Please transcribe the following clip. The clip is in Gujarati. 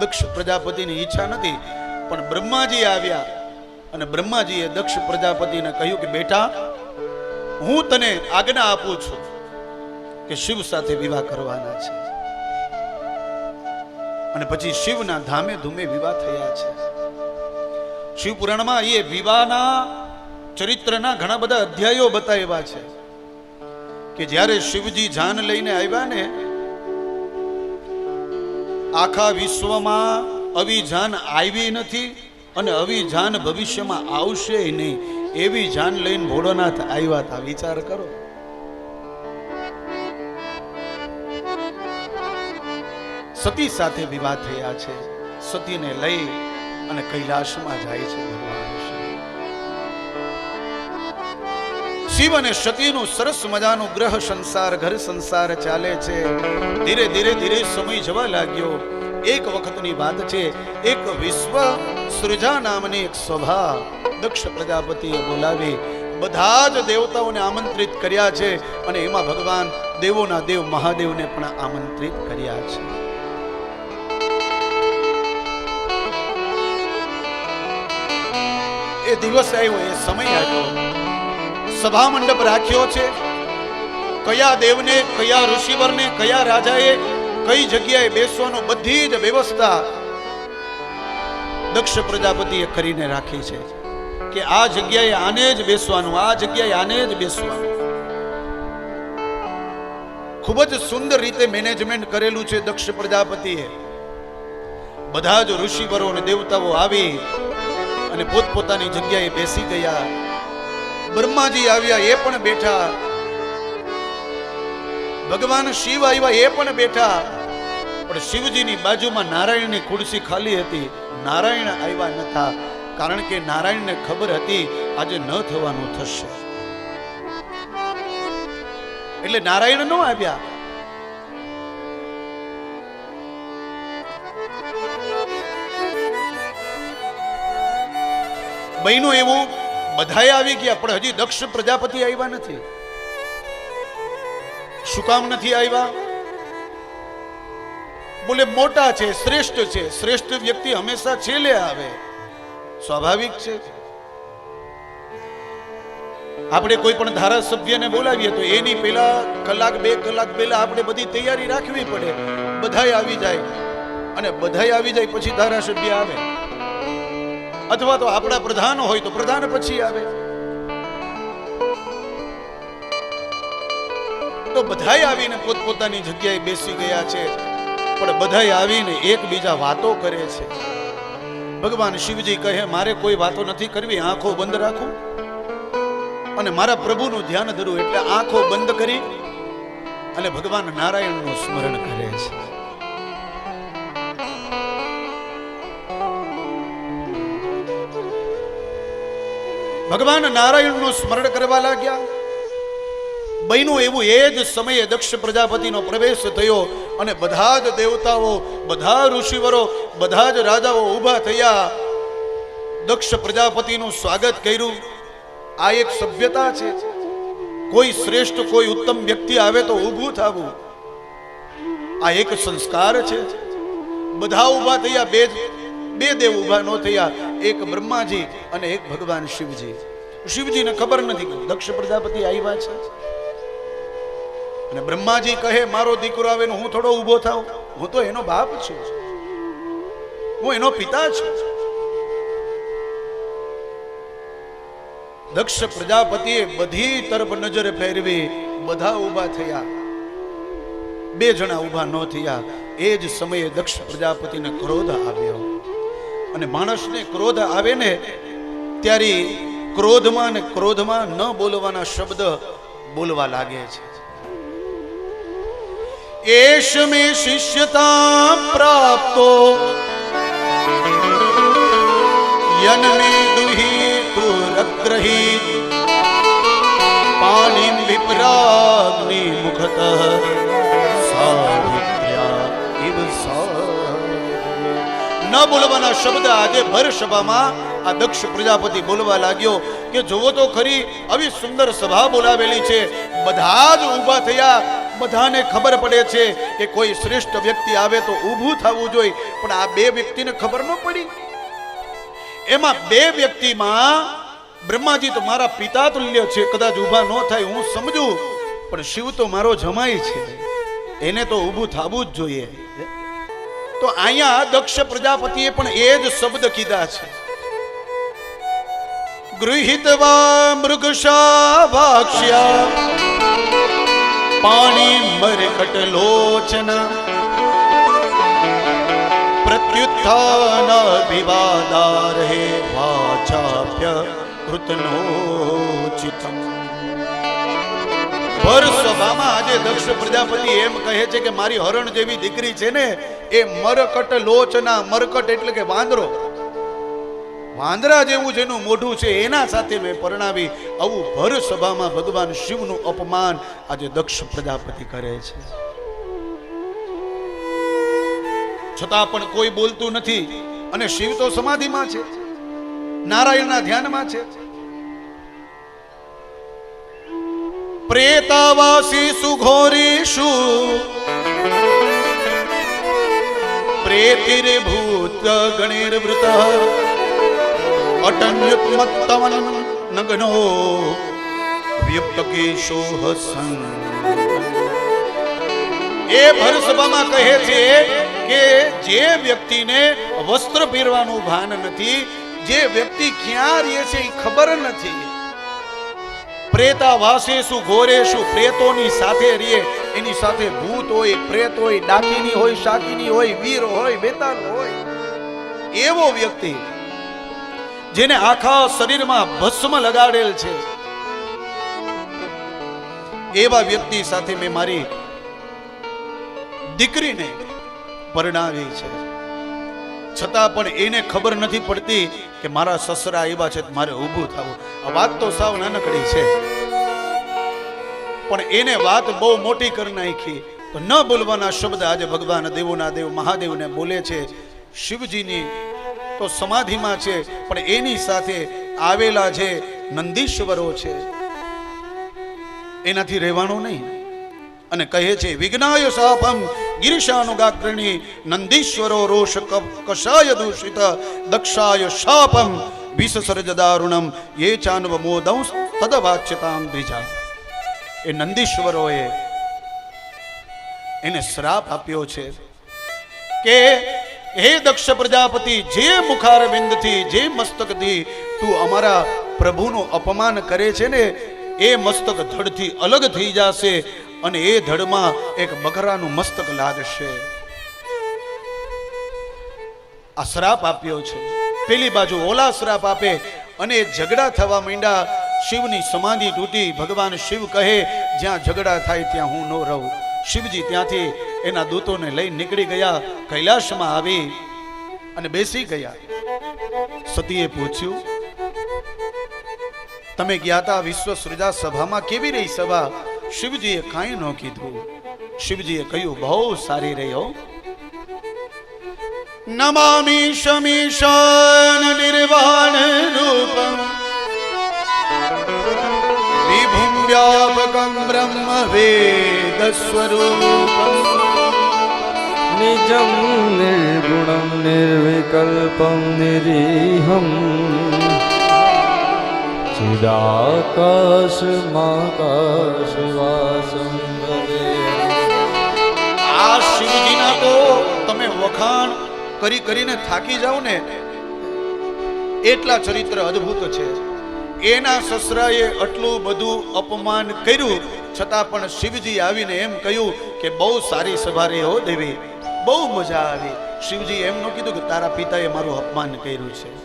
દક્ષ પ્રજાપતિની ઈચ્છા નથી, પણ બ્રહ્માજી આવ્યા અને બ્રહ્માજીએ દક્ષ પ્રજાપતિને કહ્યું કે બેટા, હું તને આજ્ઞા આપું છું કે શિવ સાથે વિવાહ કરવાના છે. અને પછી શિવના ધામે ધૂમે વિવાહ થયા છે. શિવ પુરાણમાં એ વિવાહના ચરિત્રના ઘણા બધા અધ્યાયો બતાવ્યા છે કે જ્યારે શિવજી જાન લઈને આવ્યા ને, આખા વિશ્વમાં આવી જાન આવી નથી અને આવી જાન ભવિષ્યમાં આવશે નહીં, એવી જાન લઈને ભોળોનાથ આવ્યા હતા. વિચાર કરો. સતી સાથે વિવાહ થયા છે. સતીને લઈ અને કૈલાસમાં જાય છે ભગવાન શિવ અને સતીનું સરસ મજાનું ગ્રહ સંસાર, ઘર સંસાર ચાલે છે. ધીરે ધીરે ધીરે સમય જવા લાગ્યો. એક વખતની વાત છે, એક વિશ્વ સૃજા નામની એક સભા દક્ષ પ્રજાપતિએ બોલાવી. બધા જ દેવતાઓને આમંત્રિત કર્યા છે અને એમાં ભગવાન દેવોના દેવ મહાદેવને પણ આમંત્રિત કર્યા છે. એ દિવસ આવ્યો, એ સમય આવ્યો. સભા મંડપ રાખ્યો છે. કયા દેવને, કયા ઋષિવરને, કયા રાજાએ કઈ જગ્યાએ બેસવાનો બધી જ વ્યવસ્થા દક્ષ પ્રજાપતિએ કરીને રાખી છે કે આ જગ્યાએ આને જ બેસવાનું, આ જગ્યાએ આને જ બેસવાનું. ખૂબ જ સુંદર રીતે મેનેજમેન્ટ કરેલું છે દક્ષ પ્રજાપતિએ. બધા જ ઋષિવરો અને દેવતાઓ આવી અને પોતપોતાની જગ્યાએ બેસી ગયા. બ્રહ્માજી આવ્યા, એ પણ બેઠા. ભગવાન શિવ આવ્યા, એ પણ બેઠા. પણ શિવજીની બાજુમાં નારાયણની ખુરશી ખાલી હતી. નારાયણ આવ્યા નતા, કારણ કે નારાયણને ખબર હતી આજે ન થવાનું થશે, એટલે નારાયણ ન આવ્યા. બહેનો એવું બધાએ આવી ગયા, પણ હજી દક્ષ પ્રજાપતિ આવ્યા નથી. શું કામ નથી આવ્યા? બોલે મોટા છે, શ્રેષ્ઠ છે. શ્રેષ્ઠ વ્યક્તિ હંમેશા છેલ્લે આવે, સ્વાભાવિક છે. આપણે કોઈ પણ ધારાસભ્યને બોલાવીએ તો એની પહેલા કલાક, 2 કલાક પહેલા આપણે બધી તૈયારી રાખવી પડે. બધાય આવી જાય અને બધાય આવી જાય પછી ધારાસભ્ય આવે, અથવા તો આપણા પ્રધાન હોય તો પ્રધાન પછી આવે. તો બધાય આવીને પોતપોતાની જગ્યાએ બેસી ગયા છે, પણ બધાય આવીને એકબીજા વાતો કરે છે. ભગવાન શિવજી કહે, મારે કોઈ વાતો નથી કરવી, આંખો બંધ રાખું અને મારા પ્રભુનું ધ્યાન ધરું. એટલે આંખો બંધ કરી અને ભગવાન નારાયણનું સ્મરણ કરે છે. ભગવાન નારાયણનું સ્મરણ કરવા લાગ્યા. બહેનું એવું એ જ સમયે દક્ષ પ્રજાપતિનો પ્રવેશ થયો અને બધા જ દેવતાઓ, બધા ઋષિવરો, બધા જ રાજાઓ ઊભા થયા. દક્ષ પ્રજાપતિનું સ્વાગત કર્યું. આ એક સભ્યતા છે. કોઈ શ્રેષ્ઠ, કોઈ ઉત્તમ વ્યક્તિ આવે તો ઊભું થવું, આ એક સંસ્કાર છે. બધા ઊભા થયા. બે દેવ ઊભા ન થયા, એક બ્રહ્માજી અને એક ભગવાન શિવજી. શિવજીને ખબર નથી કે દક્ષ પ્રજાપતિ આવ્યા છે. અને બ્રહ્માજી કહે, મારો દીકરો આવે ને હું થોડો ઊભો થાઉં? હું તો એનો બાપ છું, હું એનો પિતા છું. દક્ષ પ્રજાપતિએ બધી તરફ નજર ફેરવી. બધા ઊભા થયા, 2 જણા ઊભા ન થયા. એ જ સમયે દક્ષ પ્રજાપતિને ક્રોધ આવ્યો. અને માણસને ક્રોધ આવે ને ત્યારે ક્રોધમાં ને ક્રોધમાં ન બોલવાના શબ્દ બોલવા લાગે છે. એશ મે શિષ્યતા પ્રાપ્તો યન મે દુહી તુરગ્રહી પાનિમ વિપ્રાગ્નિ મુખતઃ સાવિત્ર્યા ઇવ ન બોલવાના શબ્દ આજે ભર સભામાં આ દક્ષ પ્રજાપતિ બોલવા લાગ્યો કે જોવો તો ખરી, આવી સુંદર સભા બોલાવેલી છે. બધા જ ઊભા થયા. બધાને ખબર પડે છે કે કોઈ શ્રેષ્ઠ વ્યક્તિ આવે તો ઊભું થવું જોઈએ, પણ આ બે વ્યક્તિને ખબર ન પડી. એમાં બે વ્યક્તિમાં બ્રહ્માજી તો મારા પિતા તુલ્ય છે, કદાચ ઊભા ન થાય હું સમજુ, પણ શિવ તો મારો જમાઈ છે, એને તો ઊભું થવું જ જોઈએ. તો અહીંયા દક્ષ પ્રજાપતિએ પણ એ જ શબ્દ કીધા છે, ગૃહિતવા મૃગશાભાક્ષ્યા પાણી મરકટ લોચના પ્રત્યુત્થાન વિવાદારહે વાચાપ્ય કૃતનોચિતમ. ભર સભામાં આજે દક્ષ પ્રજાપતિ એમ કહે છે કે મારી હરણ જેવી દીકરી છે ને એ મરકટ લોચના, મરકટ એટલે કે વાંદરો, વાંદરા જેવું જેનું મોઢું છે એના સાથે મેં પરણાવી. આવું ભર સભામાં ભગવાન શિવનું અપમાન આજે દક્ષ પ્રજાપતિ કરે છે. છતાં પણ કોઈ બોલતું નથી, અને શિવ તો સમાધિમાં છે, નારાયણના ધ્યાનમાં છે. પ્રેતાવાસી સુઘોરીષુ પ્રેતિરે ભૂત ગણેર્વૃત અટન્યુત્મત્તવન નગનો વ્યક્તકેશો હસન. એ ભરસભામાં કહે છે કે જે વ્યક્તિને વસ્ત્ર પહેરવાનું ભાન નથી, જે વ્યક્તિ ક્યાં રહે છે એ ખબર નથી, પ્રેતાવાસેસુ ઘોરેશુ પ્રેતોની સાથે રહે, એની સાથે ભૂત હોય, પ્રેત હોય, ડાકીની હોય, શાકીની હોય, વીર હોય, બેતાલ હોય, એવો વ્યક્તિ જેને આખા શરીરમાં ભસ્મ લગાડેલ છે, એવા વ્યક્તિ સાથે મેં મારી દીકરીને પરણાવી છે. છતાં પણ એને ખબર નથી પડતી કે મારા સસરા એવા છે, મારે ઊભું થવું. આ વાત તો સાવ નાનકડી છે, પણ એને વાત બહુ મોટી કરી નાખી. તો ન બોલવાના શબ્દ આજે ભગવાન દેવોના દેવ મહાદેવને બોલે છે. શિવજીની તો સમાધિમાં છે, પણ એની સાથે આવેલા જે નંદીશ્વરો છે એનાથી રહેવાનું નહીં. અને કહે છે વિઘ્નાય શાપમ ગિરિશાનુગાગ્રણી નંદીશ્વરો રોષ કષાય દૂષિત દક્ષાય શાપમ વિસસર્જ દારુણમ યે ચાન્વમોદં તદવાચ્યતામ દ્વિજા. એ નંદીશ્વરોએ એને શ્રાપ આપ્યો છે કે હે દક્ષ પ્રજાપતિ, જે મુખારવિંદથી, જે મસ્તકથી તું અમારા પ્રભુનું અપમાન કરે છે ને, એ મસ્તક ધડથી અલગ થઈ જશે અને એ ધડમાં એક બકરાનું મસ્તક લાગશે. આ શ્રાપ આપ્યો છે. પેલી બાજુ ઓલા શ્રાપ આપે અને ઝઘડા થવા માંડ્યા. શિવની સમાધિ તૂટી. ભગવાન શિવ કહે જ્યાં ઝઘડા થાય ત્યાં હું ન રહું. શિવજી ત્યાંથી એના દૂતોને લઈ નીકળી ગયા, કૈલાસમાં આવી અને બેસી ગયા. સતીએ પૂછ્યું, તમે ગયા હતા વિશ્વ સૃજા સભામાં, કેવી રહી સભા? શિવજીએ કાંઈ ન કીધું. શિવજીએ કહ્યું બહુ સારી રહી હો. નમામિ શમીશાન નિર્વાણ રૂપમ વિભુમ વ્યાપકમ બ્રહ્મ વેદ સ્વરૂપમ નિજમ નિર્ગુણમ નિર્વિકલ્પમ નિરીહમ ચિદાકાશમાકાશવાસમ ભવે. આ શિવજીના તો તમે વખાણ કરી કરીને થાકી જાઓ ને, એટલા ચરિત્ર અદ્ભુત છે. એના સસરાએ આટલું બધું અપમાન કર્યું, છતાં પણ શિવજી આવીને એમ કહ્યું કે બહુ સારી સભા રહી હો દેવી, બહુ મજા આવી. શિવજી એમ ન કીધું કે તારા પિતાએ મારું અપમાન કર્યું છે.